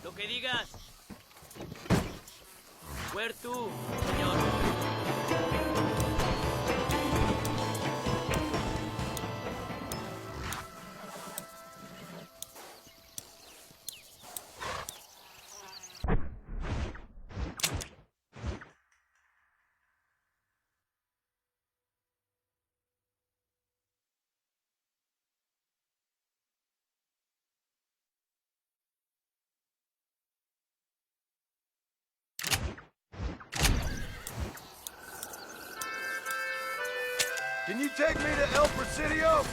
Lo que digas. Where to, señor? Can you take me to El Presidio?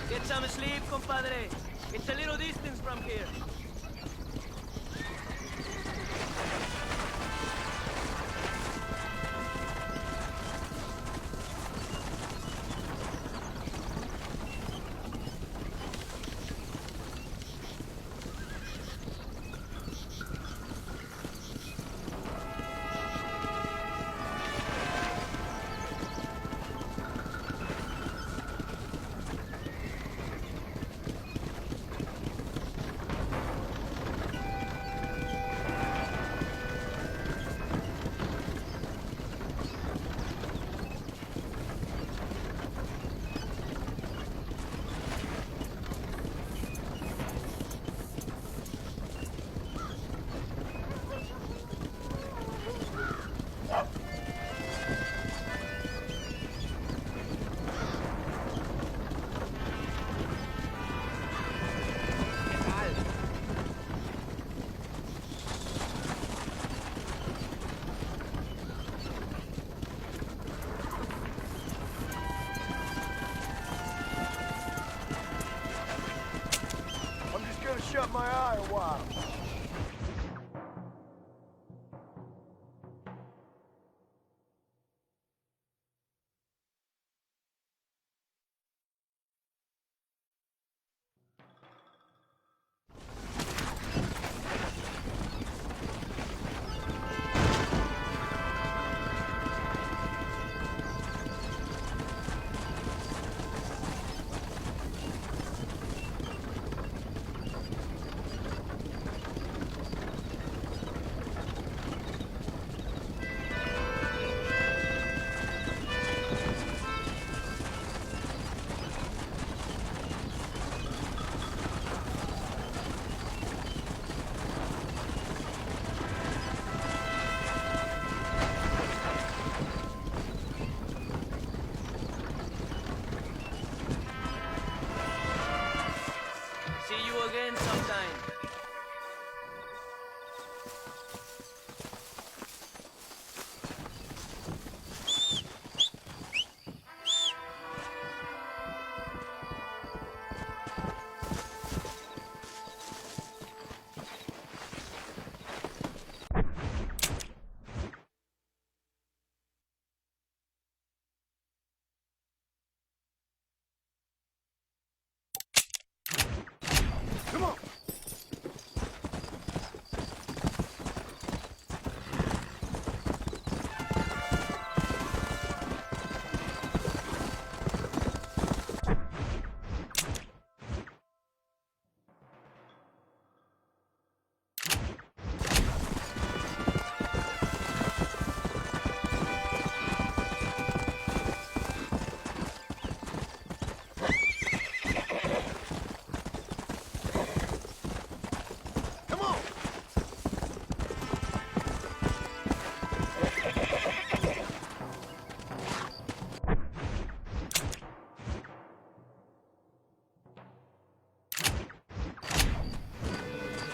Get some sleep, compadre. It's a little distance from here. Shut my eye a while. See you again sometime. Come on.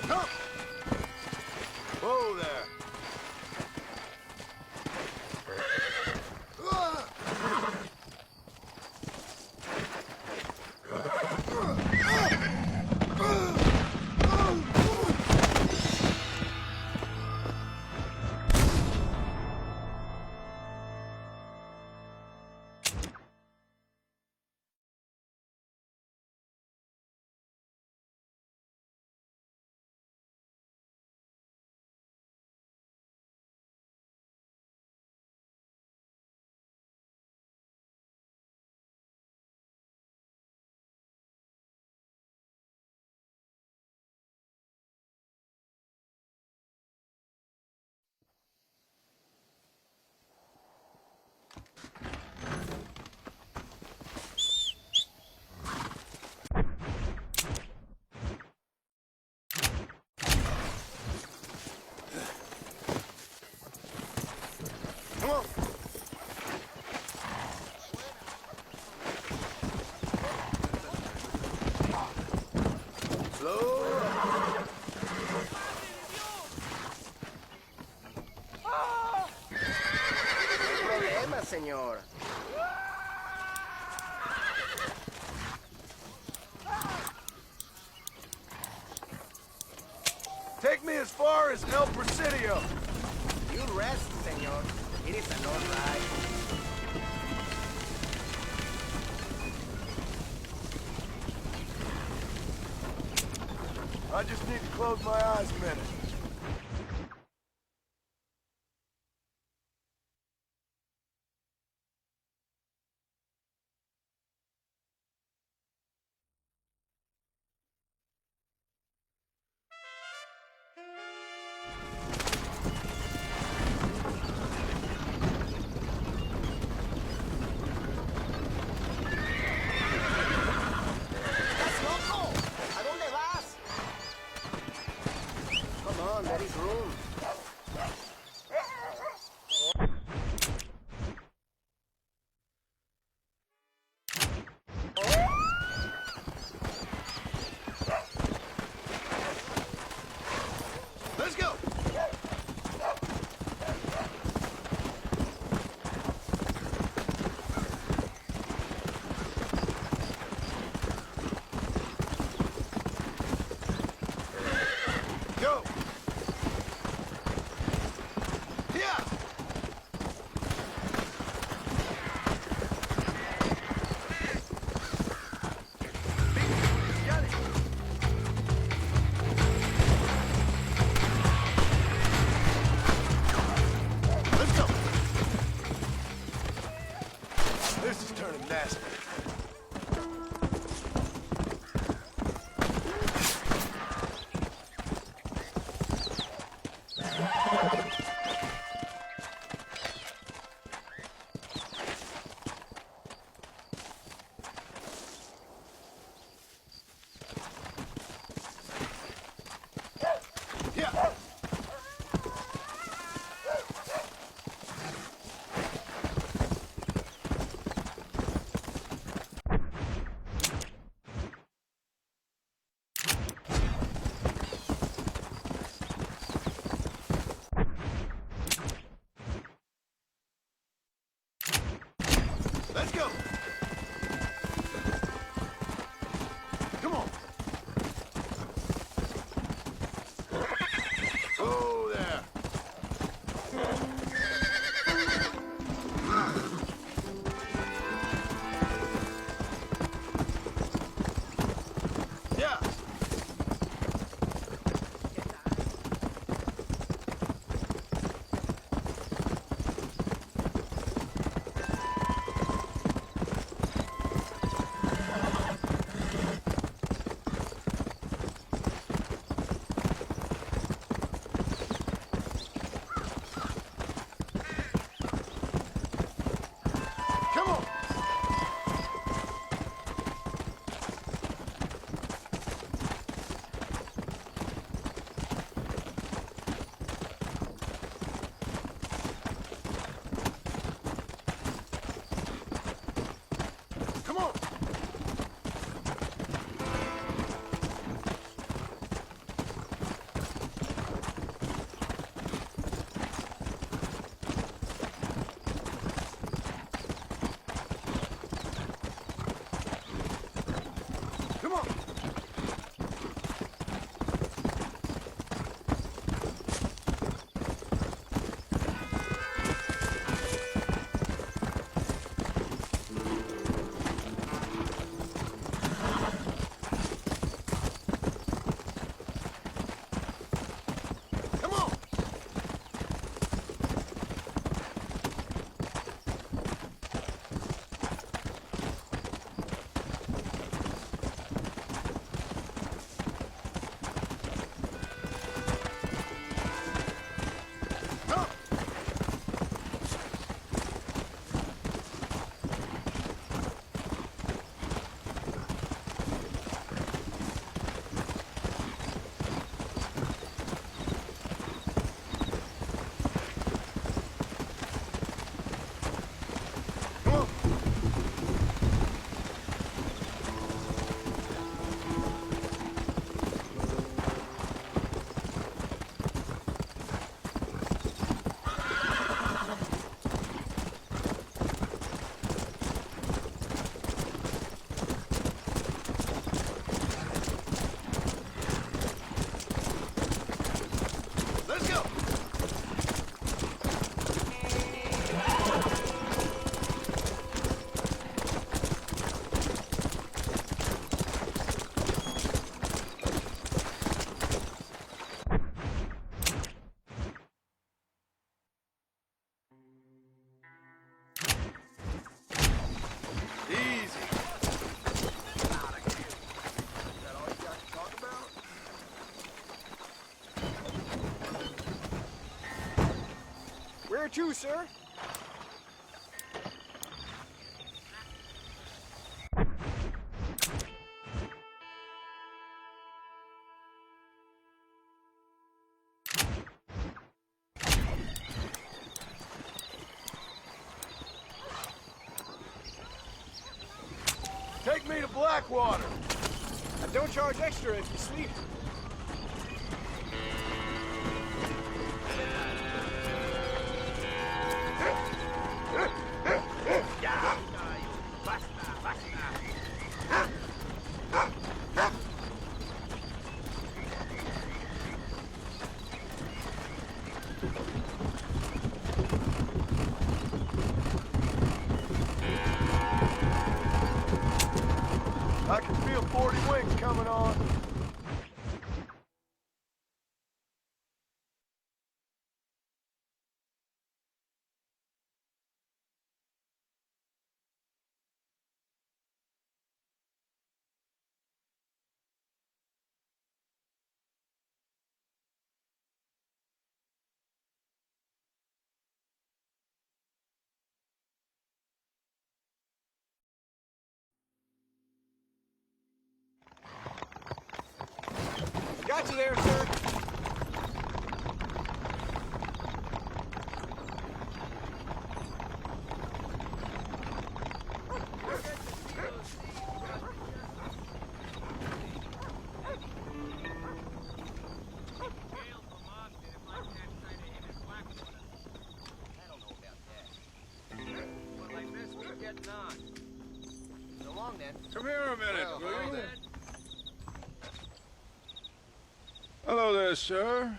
Come! Whoa there! Come on! Slow. No problema, señor. Take me as far as El Presidio. You rest, señor. It is a long ride. I just need to close my eyes a minute. ¿Estás loco? ¿A dónde vas? Come on, there is room. Let's go! Go! Yeah! Got it! Let's go! This is turning nasty. Yeah! Let's go! Come on! Oh, there! Yeah! Come on! Where to, sir? Take me to Blackwater. And don't charge extra if you sleep. I can feel 40 wings coming on. Got you there, sir. So long then. Come here a minute, Well, will you? then. Hello there, sir.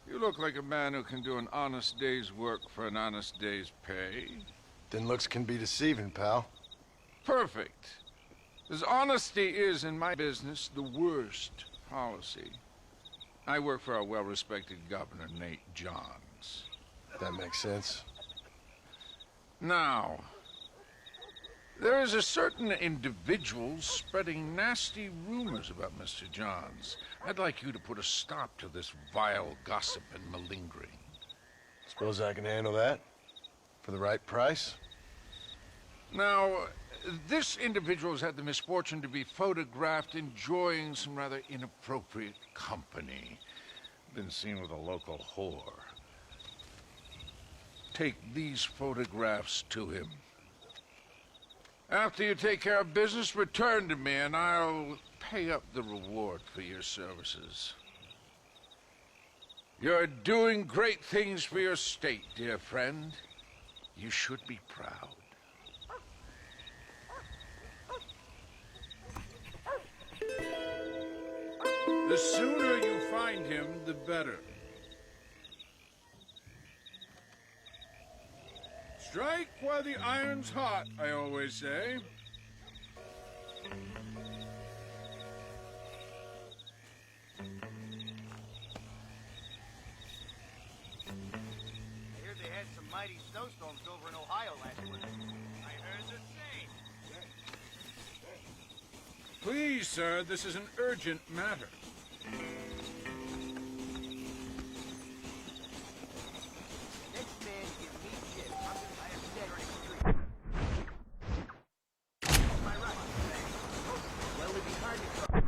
You look like a man who can do an honest day's work for an honest day's pay. Then looks can be deceiving, pal. Perfect. As honesty is in my business the worst policy. I work for our well-respected governor, Nate Johns. That makes sense. Now, there is a certain individual spreading nasty rumors about Mr. Johns. I'd like you to put a stop to this vile gossip and malingering. Suppose I can handle that? For the right price? Now, this individual has had the misfortune to be photographed enjoying some rather inappropriate company. Been seen with a local whore. Take these photographs to him. After you take care of business, return to me and I'll pay up the reward for your services. You're doing great things for your state, dear friend. You should be proud. The sooner you find him, the better. Strike while the iron's hot, I always say. I heard they had some mighty snowstorms over in Ohio last winter. I heard the same. Please, sir, this is an urgent matter. Next man give me shit. I'm gonna buy a dead right street. My right. Well, it'd be hard to cover.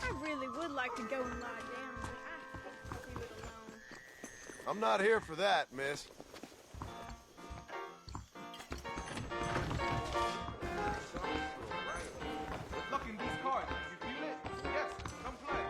I really would like to go and lie down, but I hate to do it alone. I'm not here for that, miss. Look in these cards. Did you feel it? Yes. Come play.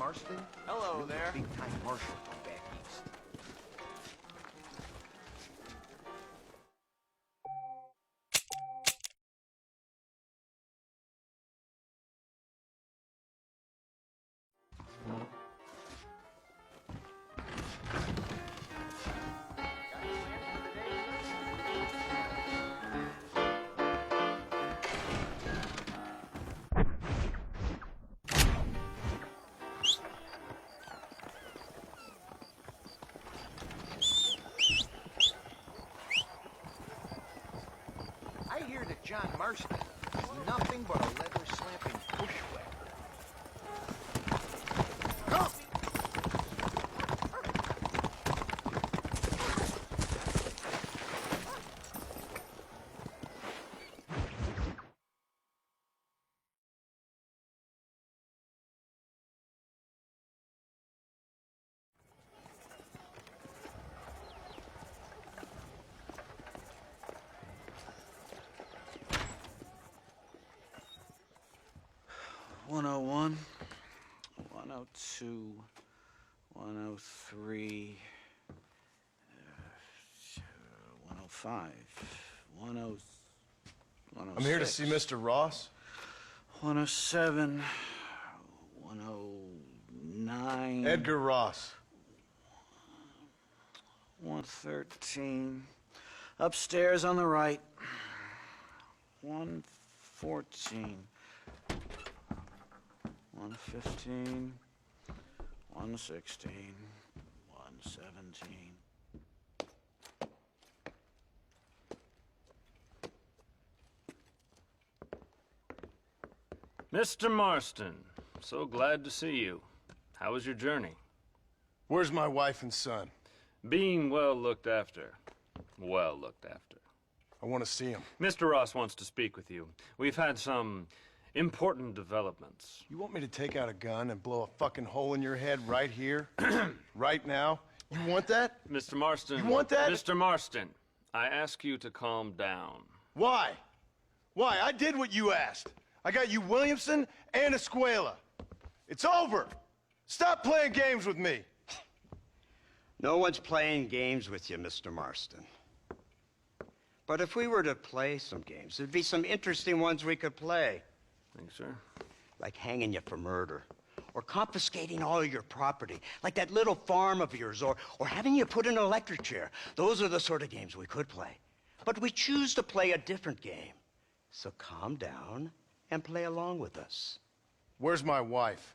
Marston? Hello there. Big-time marshal from back east. I hear that John Marston is nothing but a leather-slapping bushwhacker. Come! "101, 102, 103, 105, 106. I'm here to see Mr. Ross. 107, 109. Edgar Ross. 113. Upstairs on the right. 114. 115. 116. 117. Mr. Marston, so glad to see you. How was your journey? Where's my wife and son? Being well looked after. Well looked after. I want to see him. Mr. Ross wants to speak with you. We've had some important developments. You want me to take out a gun and blow a fucking hole in your head right here? Right now? You want that? Mr. Marston. You want that? Mr. Marston, I ask you to calm down. Why? Why? I did what you asked. I got you Williamson and Escuela. It's over. Stop playing games with me. No one's playing games with you, Mr. Marston. But if we were to play some games, there'd be some interesting ones we could play. Thanks, sir. Like hanging you for murder, or confiscating all your property, like that little farm of yours, or having you put in an electric chair. Those are the sort of games we could play. But we choose to play a different game. So calm down and play along with us. Where's my wife?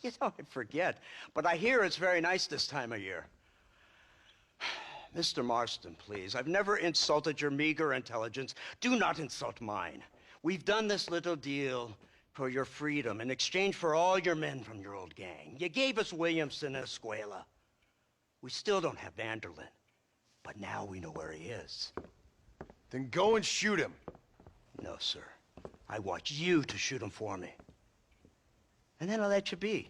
You know, I forget, but I hear it's very nice this time of year. Mr. Marston, please, I've never insulted your meager intelligence. Do not insult mine. We've done this little deal for your freedom in exchange for all your men from your old gang. You gave us Williamson and Escuela. We still don't have Vanderlyn, but now we know where he is. Then go and shoot him. No, sir. I want you to shoot him for me. And then I'll let you be.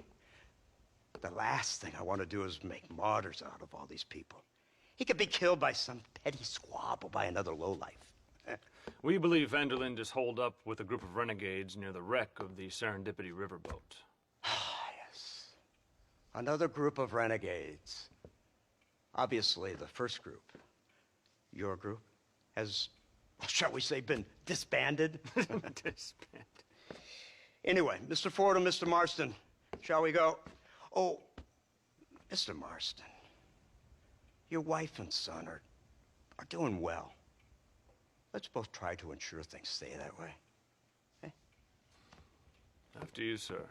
The last thing I want to do is make martyrs out of all these people. He could be killed by some petty squabble by another lowlife. We believe Vanderlyn is holed up with a group of renegades near the wreck of the Serendipity riverboat. Ah, yes. Another group of renegades. Obviously, the first group, your group, has, shall we say, been disbanded? Disbanded. Anyway, Mr. Ford and Mr. Marston, shall we go? Oh, Mr. Marston, your wife and son are doing well. Let's both try to ensure things stay that way. Okay? After you, sir.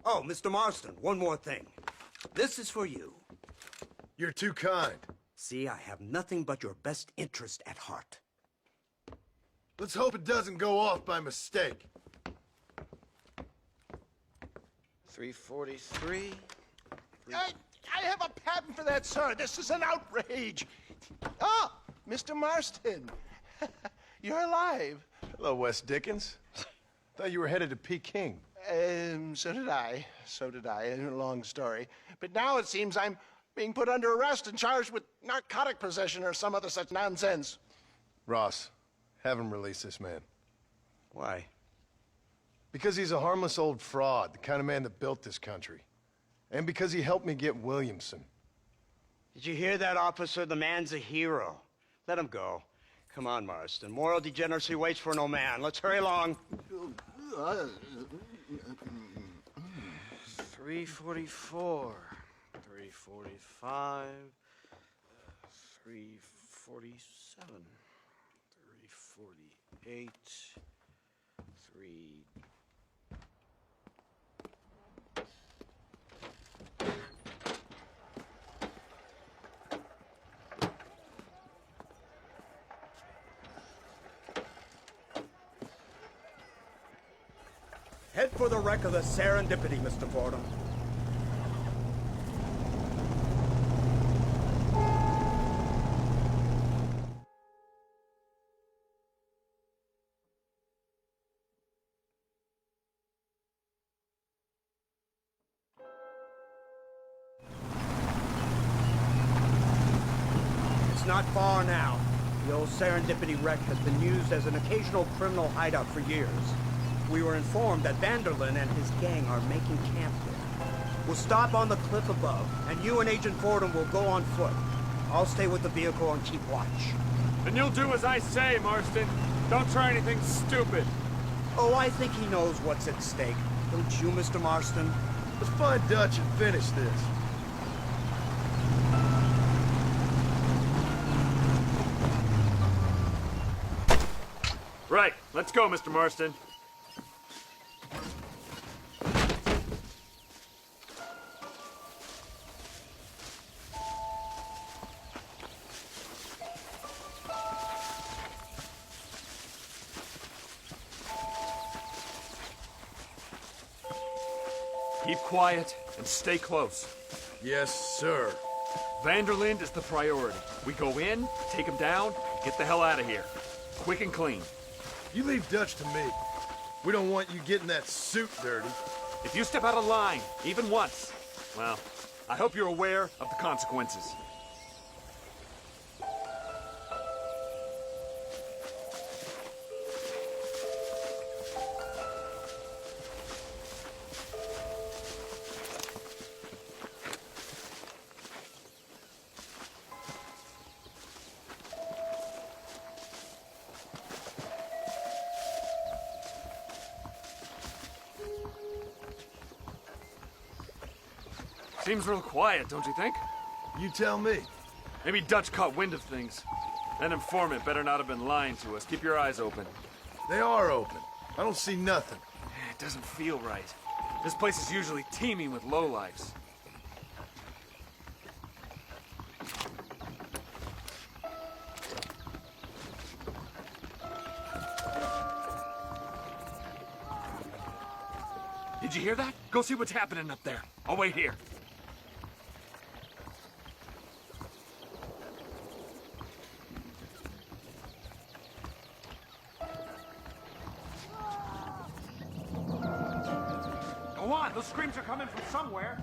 Oh, Mr. Marston, one more thing. This is for you. You're too kind. See, I have nothing but your best interest at heart. Let's hope it doesn't go off by mistake. 343. I have a patent for that, sir. This is an outrage. Oh, Mr. Marston. You're alive. Hello, Wes Dickens. Thought you were headed to Peking. So did I. So did I. A long story. But now it seems I'm being put under arrest and charged with narcotic possession or some other such nonsense. Ross, Have him release this man. Why? Because he's a harmless old fraud, the kind of man that built this country. And because he helped me get Williamson. Did you hear that, officer? The man's a hero. Let him go. Come on, Marston. Moral degeneracy waits for no man. Let's hurry along. 344, 345, 347, 348, 3... Head for the wreck of the Serendipity, Mr. Fordham. It's not far now. The old Serendipity wreck has been used as an occasional criminal hideout for years. We were informed that Vanderlyn and his gang are making camp there. We'll stop on the cliff above, and you and Agent Fordham will go on foot. I'll stay with the vehicle and keep watch. Then you'll do as I say, Marston. Don't try anything stupid. Oh, I think he knows what's at stake. Don't you, Mr. Marston? Let's find Dutch and finish this. Right, let's go, Mr. Marston. Keep quiet and stay close. Yes, sir. Vanderlyn is the priority. We go in, take him down, get the hell out of here. Quick and clean. You leave Dutch to me. We don't want you getting that suit dirty. If you step out of line, even once, well, I hope you're aware of the consequences. Seems real quiet, don't you think? You tell me. Maybe Dutch caught wind of things. That informant better not have been lying to us. Keep your eyes open. They are open. I don't see nothing. It doesn't feel right. This place is usually teeming with lowlifes. Did you hear that? Go see what's happening up there. I'll wait here. Go on, those screams are coming from somewhere.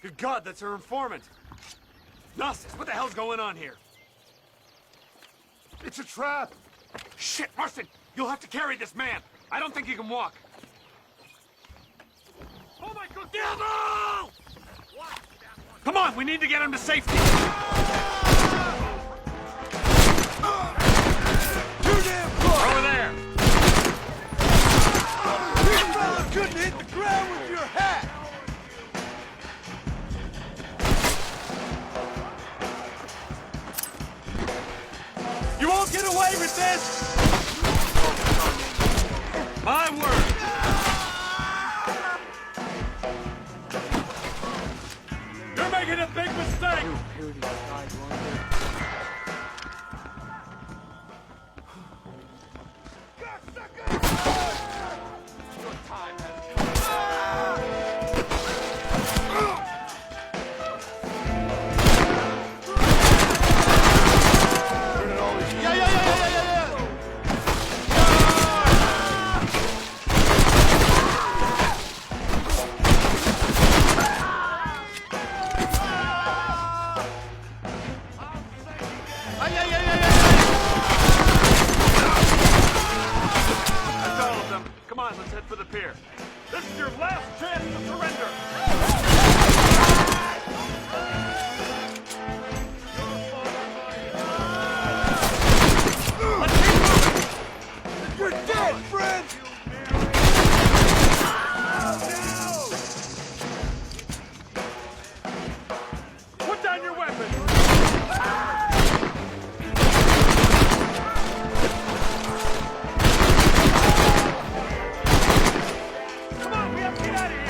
Good God, that's her informant. Gnosis, what the hell's going on here? It's a trap. Shit, Marston, you'll have to carry this man. I don't think he can walk. Oh my God, devil! Come on, we need to get him to safety. Too damn close! Over there. You fella couldn't hit the ground with your hat! You won't get away with this! My word! You're making a big mistake! That's all of them. Come on, let's head for the pier. This is your last chance to surrender. Let's keep moving. You're dead, friend! Put down your weapon. Come on, we have to get out of here.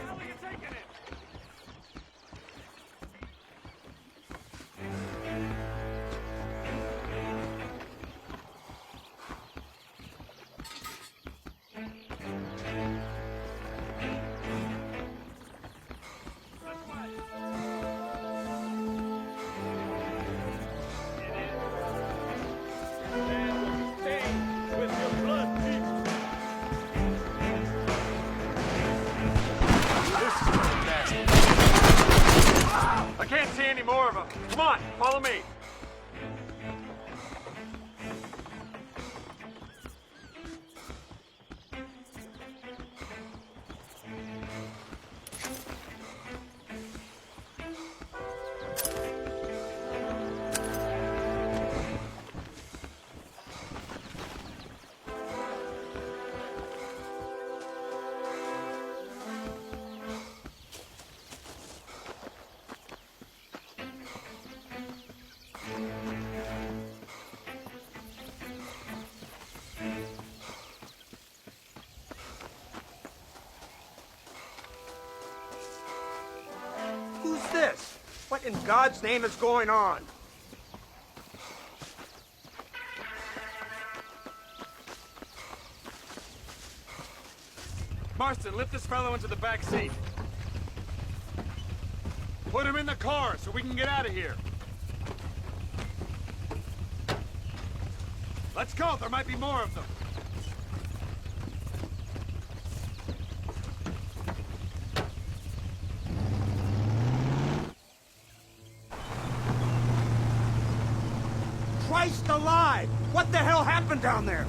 How are you taking it? I can't see any more of them. Come on, follow me. Who's this? What in God's name is going on? Marston, lift this fellow into the back seat. Put him in the car so we can get out of here. Let's go, there might be more of them. Christ alive! What the hell happened down there?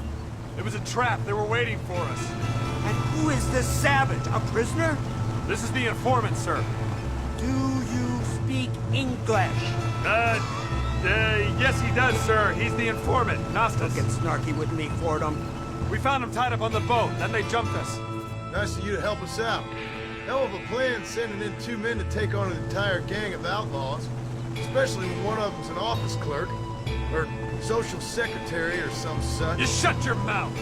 It was a trap, they were waiting for us. And who is this savage? A prisoner? This is the informant, sir. Do you speak English? Yes he does, sir. He's the informant, Gnostis. Don't get snarky with me, Fordham. We found him tied up on the boat, then they jumped us. Nice of you to help us out. Hell of a plan sending in 2 men to take on an entire gang of outlaws. Especially when one of them's an office clerk. Or social secretary or some such. You shut your mouth!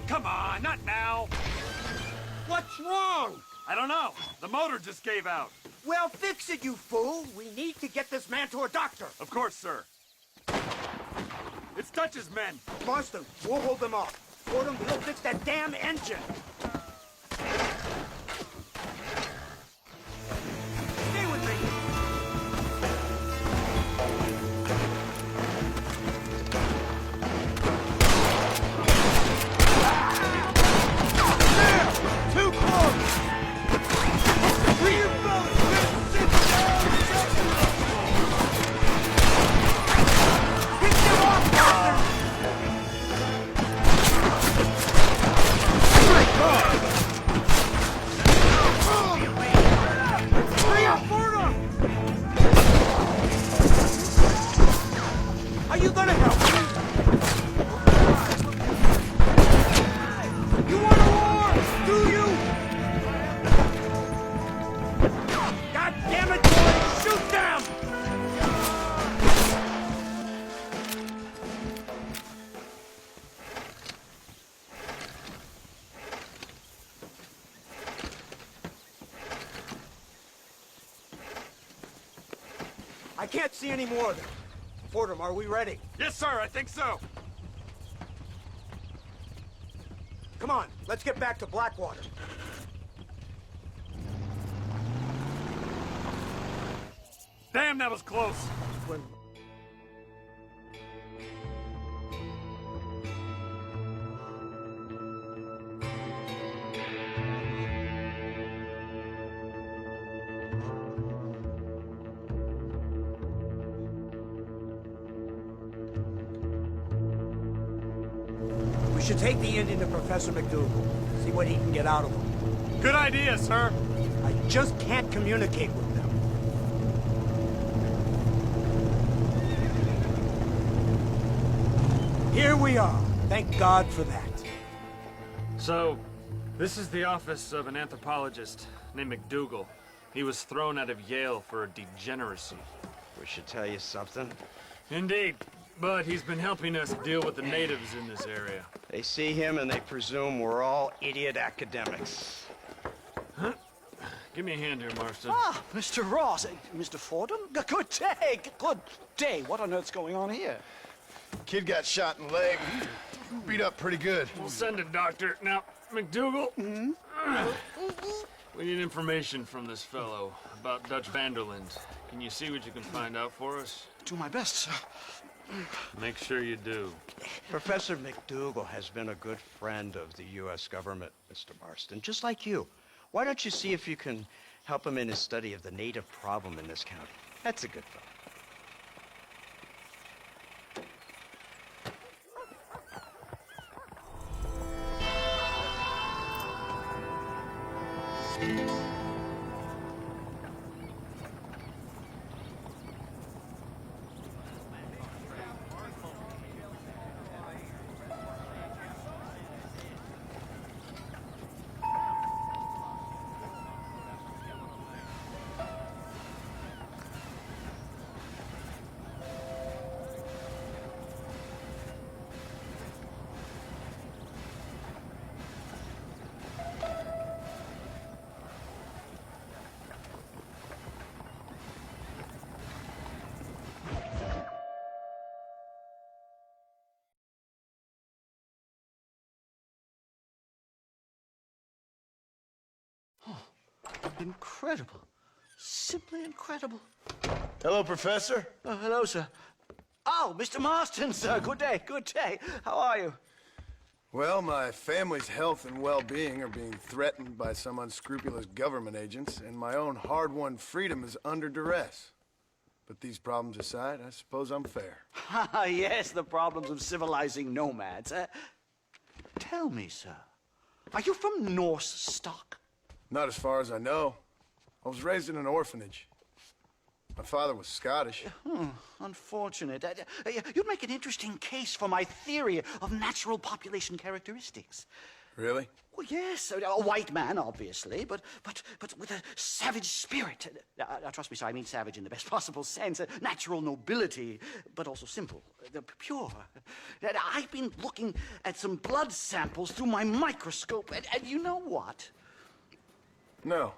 come on, not now. What's wrong? I don't know. The motor just gave out. Well, fix it, you fool. We need to get this man to a doctor. Of course, sir. It's Dutch's men. Marston, we'll hold them off. Fordham, we'll fix that damn engine. Stay with me. Too close! Are you gonna help me? You want a war, do you? God damn it, boys! Shoot them! I can't see any more of them. Fordham, are we ready? Yes, sir, I think so. Come on, let's get back to Blackwater. Damn, that was close. We should take the Indian to Professor McDougal, see what he can get out of him. Good idea, sir. I just can't communicate with them. Here we are. Thank God for that. So, this is the office of an anthropologist named McDougal. He was thrown out of Yale for a degeneracy. We should tell you something. Indeed, but he's been helping us deal with the natives in this area. They see him and they presume we're all idiot academics. Huh? Give me a hand here, Marston. Ah, Mr. Ross. Mr. Fordham? Good day. Good day. What on earth's going on here? Kid got shot in the leg. Beat up pretty good. We'll send a doctor. Now, McDougal, we need information from this fellow about Dutch Vanderland. Can you see what you can find out for us? Do my best, sir. Make sure you do. Professor McDougal has been a good friend of the U.S. government, Mr. Marston, just like you. Why don't you see if you can help him in his study of the native problem in this county? That's a good fellow. Incredible. Simply incredible. Hello, Professor. Hello, sir. Oh, Mr. Marston, sir. Good day. Good day. How are you? Well, my family's health and well-being are being threatened by some unscrupulous government agents, and my own hard-won freedom is under duress. But these problems aside, I suppose I'm fair. Yes, the problems of civilizing nomads. Tell me, sir, are you from Norse stock? Not as far as I know. I was raised in an orphanage. My father was Scottish. Unfortunate. You'd make an interesting case for my theory of natural population characteristics. Really? Well, yes, a white man, obviously, but with a savage spirit. Trust me, sir, I mean savage in the best possible sense. Natural nobility, but also simple, pure. I've been looking at some blood samples through my microscope, and you know what? No.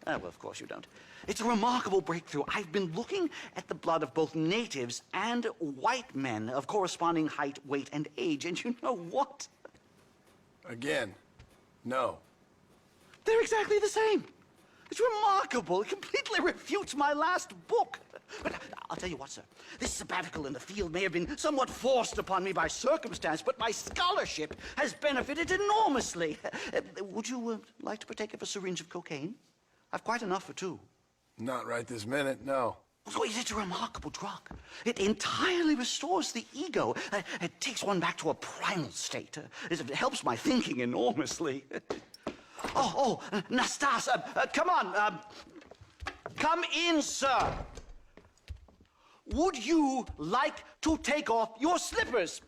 Well, of course you don't. It's a remarkable breakthrough. I've been looking at the blood of both natives and white men of corresponding height, weight, and age, and you know what? Again, no. They're exactly the same. It's remarkable. It completely refutes my last book. But I'll tell you what, sir. This sabbatical in the field may have been somewhat forced upon me by circumstance, but my scholarship has benefited enormously. Would you like to partake of a syringe of cocaine? I've quite enough for two. Not right this minute, no. So it's a remarkable drug. It entirely restores the ego. It takes one back to a primal state. It helps my thinking enormously. Nastas, come on. Come in, sir. Would you like to take off your slippers?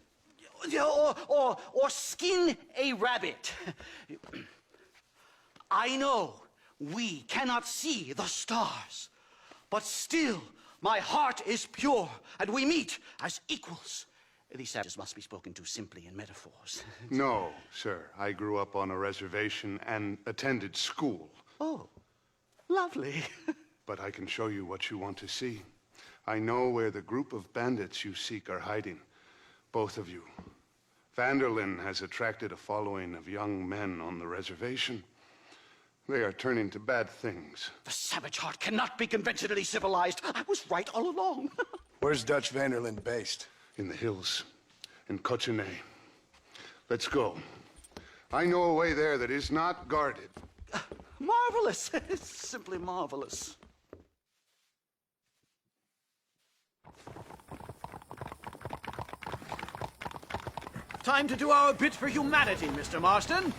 Or skin a rabbit? I know we cannot see the stars. But still, my heart is pure, and we meet as equals. These savages must be spoken to simply in metaphors. No, sir. I grew up on a reservation and attended school. Oh, lovely. But I can show you what you want to see. I know where the group of bandits you seek are hiding. Both of you. Vanderlyn has attracted a following of young men on the reservation. They are turning to bad things. The savage heart cannot be conventionally civilized. I was right all along. Where's Dutch Vanderlyn based? In the hills, in Cochene. Let's go. I know a way there that is not guarded. Marvelous. It's simply marvelous. Time to do our bit for humanity, Mr. Marston.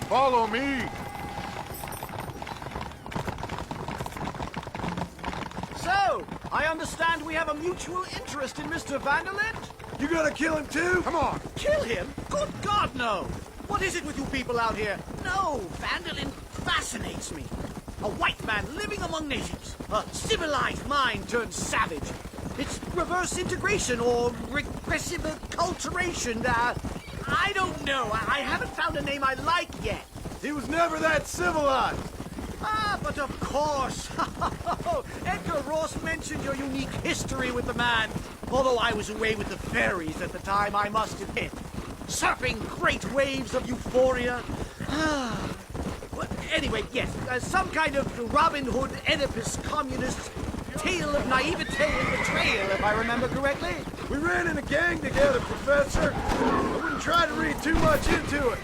Follow me! So, I understand we have a mutual interest in Mr. Vanderlyn? You gonna kill him too? Come on! Kill him? Good God, no! What is it with you people out here? No, Vanderlyn fascinates me. A white man living among natives. A civilized mind turned savage. It's reverse integration or regressive acculturation. I don't know. I haven't found a name I like yet. He was never that civilized. But of course. Edgar Ross mentioned your unique history with the man. Although I was away with the fairies at the time, I must admit. Surfing great waves of euphoria. Well, anyway, yes. Some kind of Robin Hood, Oedipus, communist tale of naivete and betrayal, if I remember correctly. We ran in a gang together, Professor. I wouldn't try to read too much into it.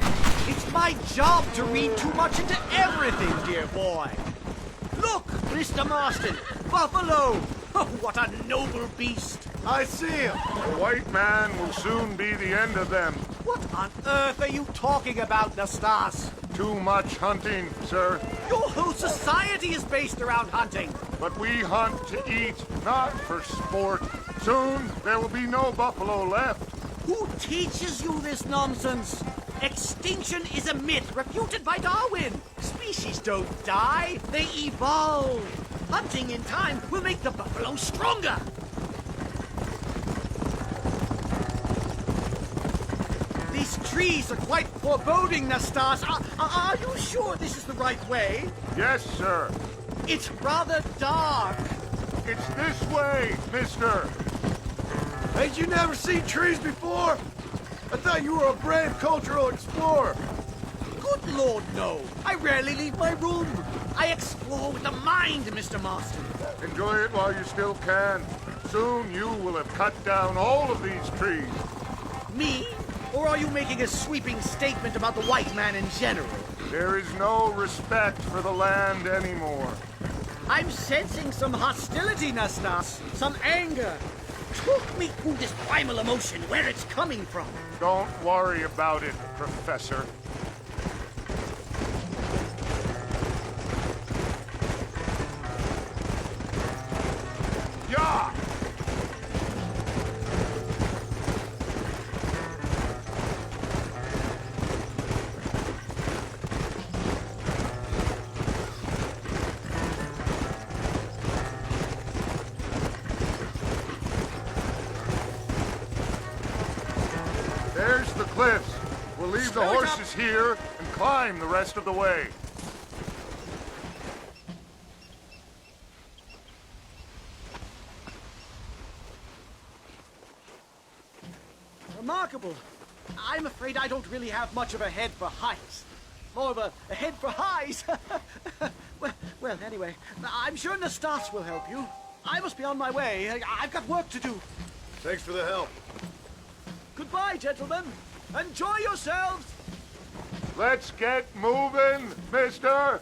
It's my job to read too much into everything, dear boy. Look, Mr. Marston, buffalo. Oh, what a noble beast. I see him. The white man will soon be the end of them. What on earth are you talking about, Nastas? Too much hunting, sir. Your whole society is based around hunting. But we hunt to eat, not for sport. Soon there will be no buffalo left. Who teaches you this nonsense? Extinction is a myth refuted by Darwin. Species don't die, they evolve. Hunting in time will make the buffalo stronger. These trees are quite foreboding, Nastas. Are you sure this is the right way? Yes, sir. It's rather dark. It's this way, mister. Ain't you never seen trees before? I thought you were a brave cultural explorer. Good Lord, no. I rarely leave my room. I explore with the mind, Mr. Marston. Enjoy it while you still can. Soon you will have cut down all of these trees. Me? Or are you making a sweeping statement about the white man in general? There is no respect for the land anymore. I'm sensing some hostility, Nastas. Some anger. Talk me through this primal emotion, where it's coming from. Don't worry about it, Professor. We'll leave the horses here and climb the rest of the way. Remarkable. I'm afraid I don't really have much of a head for heights. More of a head for highs. well, anyway, I'm sure Nastas will help you. I must be on my way. I've got work to do. Thanks for the help. Goodbye, gentlemen. Enjoy yourselves. Let's get moving, mister!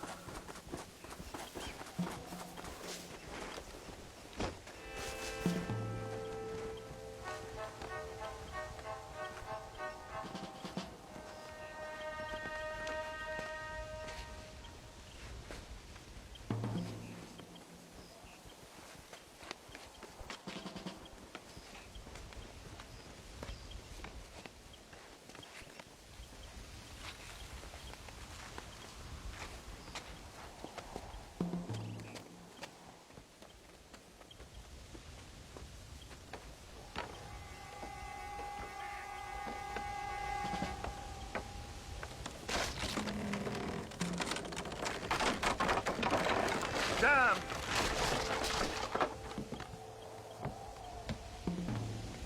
Damn!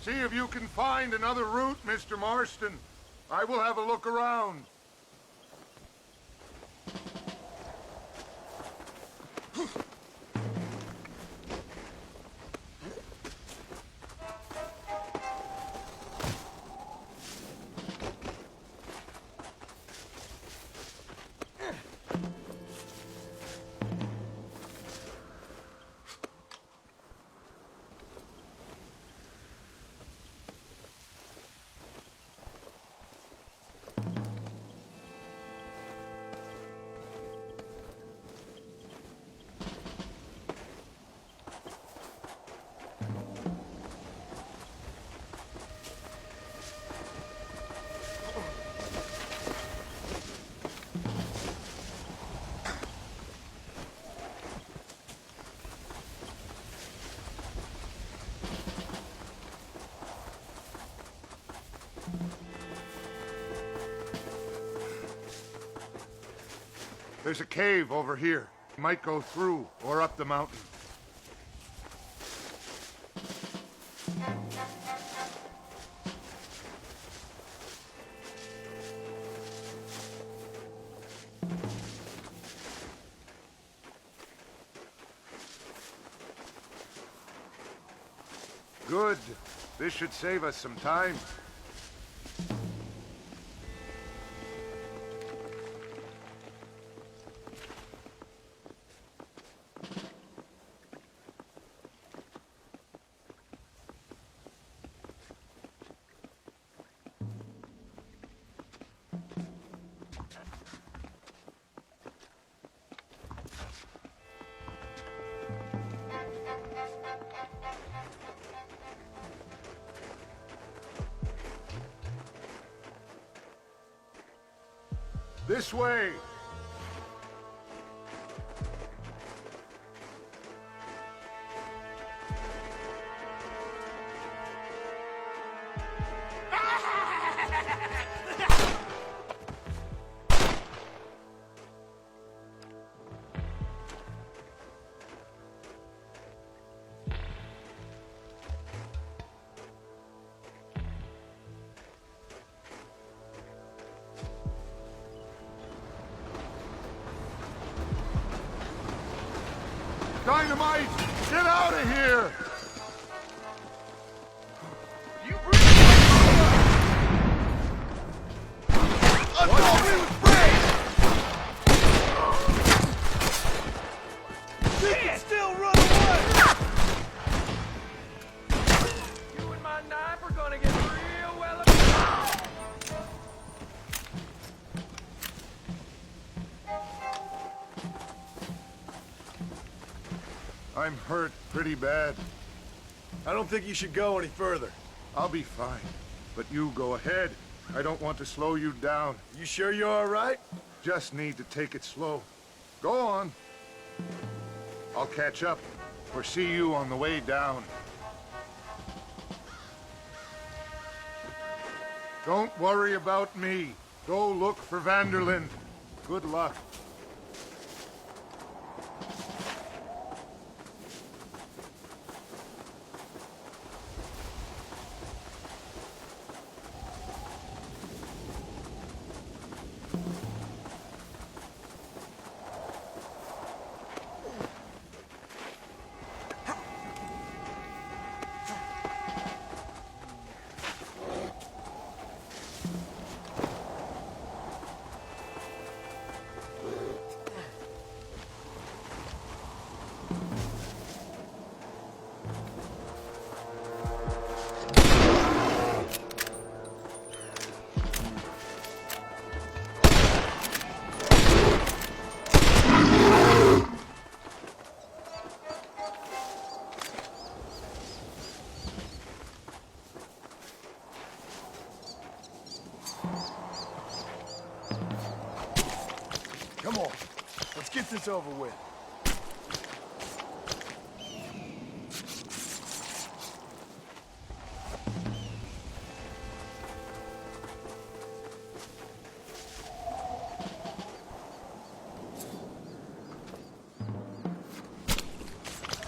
See if you can find another route, Mr. Marston. I will have a look around. There's a cave over here. Might go through or up the mountain. Good. This should save us some time. This way! Dynamite! Get out of here! You bring I thought we was brave! You can still run away! You and my knife are gonna get real well. I'm hurt pretty bad. I don't think you should go any further. I'll be fine. But you go ahead. I don't want to slow you down. You sure you're all right? Just need to take it slow. Go on. I'll catch up or see you on the way down. Don't worry about me. Go look for Vanderlyn. Good luck. Come on, let's get this over with.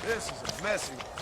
This is a messy one.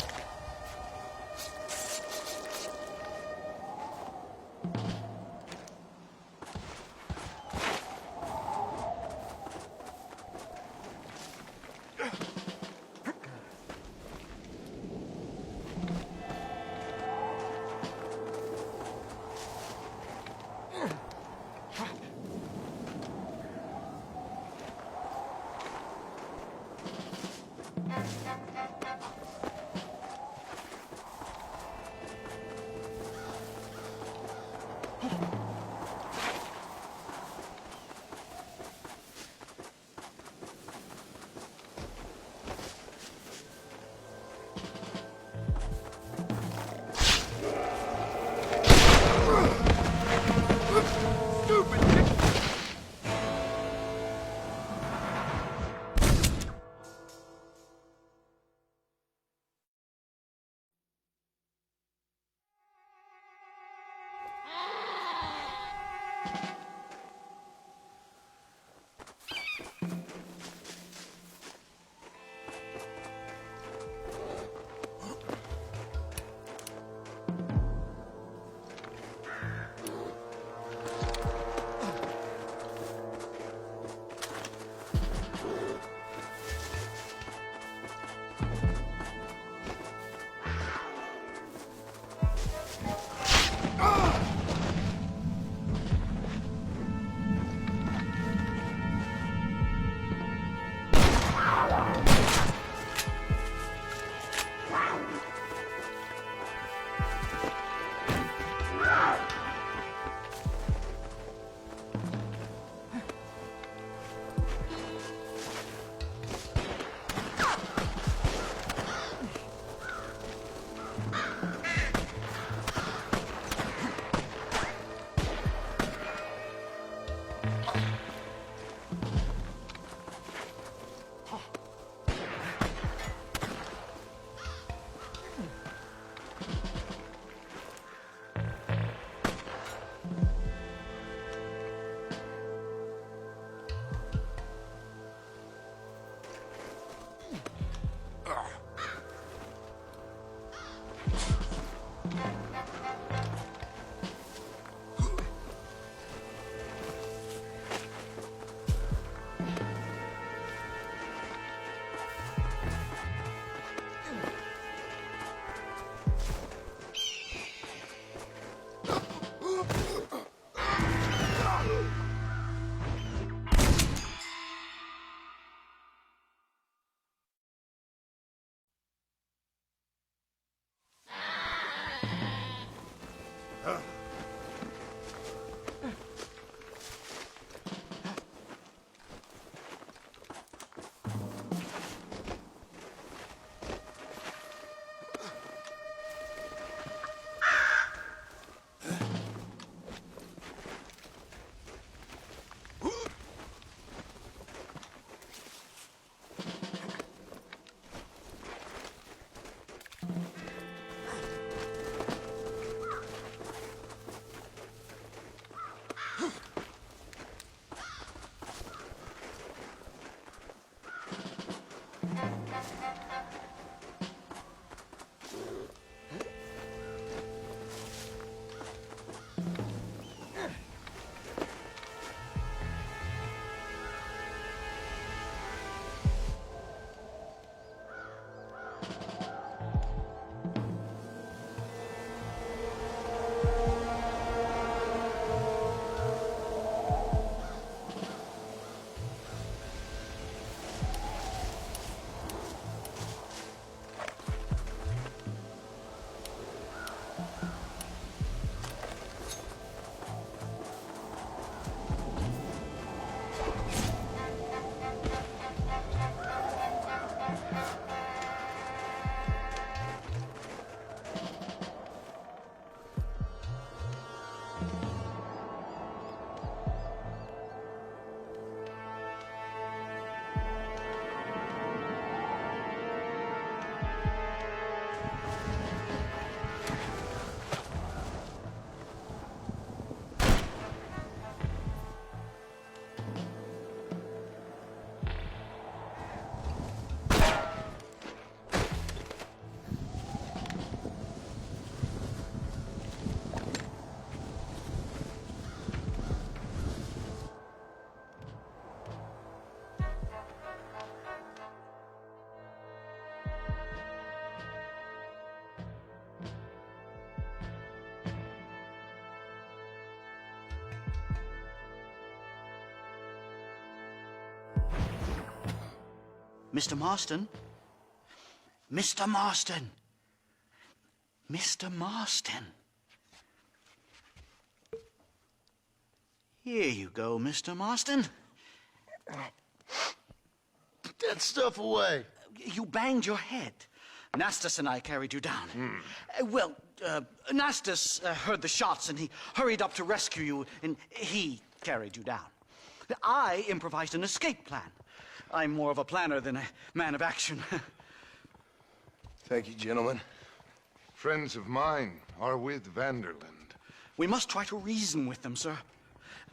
Mr. Marston? Mr. Marston! Mr. Marston! Here you go, Mr. Marston. Put that stuff away. You banged your head. Nastas and I carried you down. Nastas heard the shots and he hurried up to rescue you, and he carried you down. I improvised an escape plan. I'm more of a planner than a man of action. Thank you, gentlemen. Friends of mine are with Vanderland. We must try to reason with them, sir.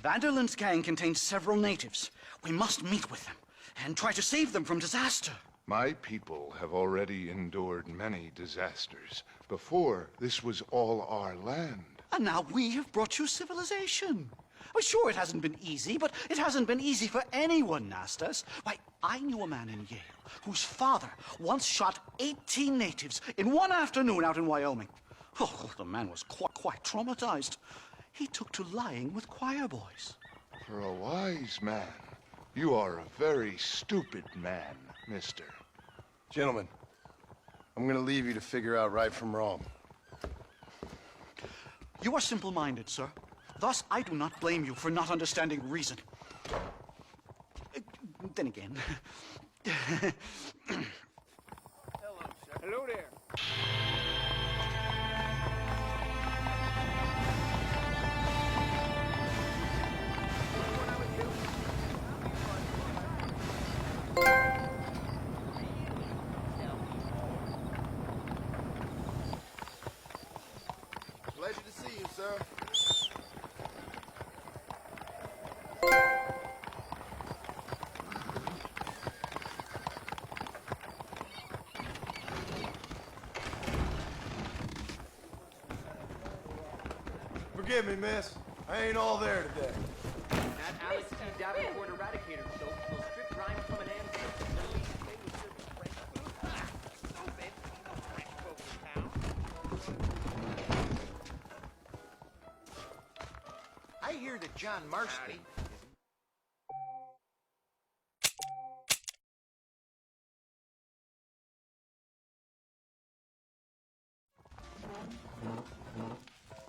Vanderland's gang contains several natives. We must meet with them and try to save them from disaster. My people have already endured many disasters. Before, this was all our land. And now we have brought you civilization. Well, sure, it hasn't been easy, but it hasn't been easy for anyone, Nastas. Why, I knew a man in Yale whose father once shot 18 natives in one afternoon out in Wyoming. Oh, the man was quite traumatized. He took to lying with choir boys. For a wise man, you are a very stupid man, mister. Gentlemen, I'm gonna leave you to figure out right from wrong. You are simple-minded, sir. Thus, I do not blame you for not understanding reason. Then again... Hello there. Pleasure to see you, sir. Forgive me, miss. I ain't all there today. That Alex T. Davenport eradicator soap will strip grime from an answer. I hear that John Marston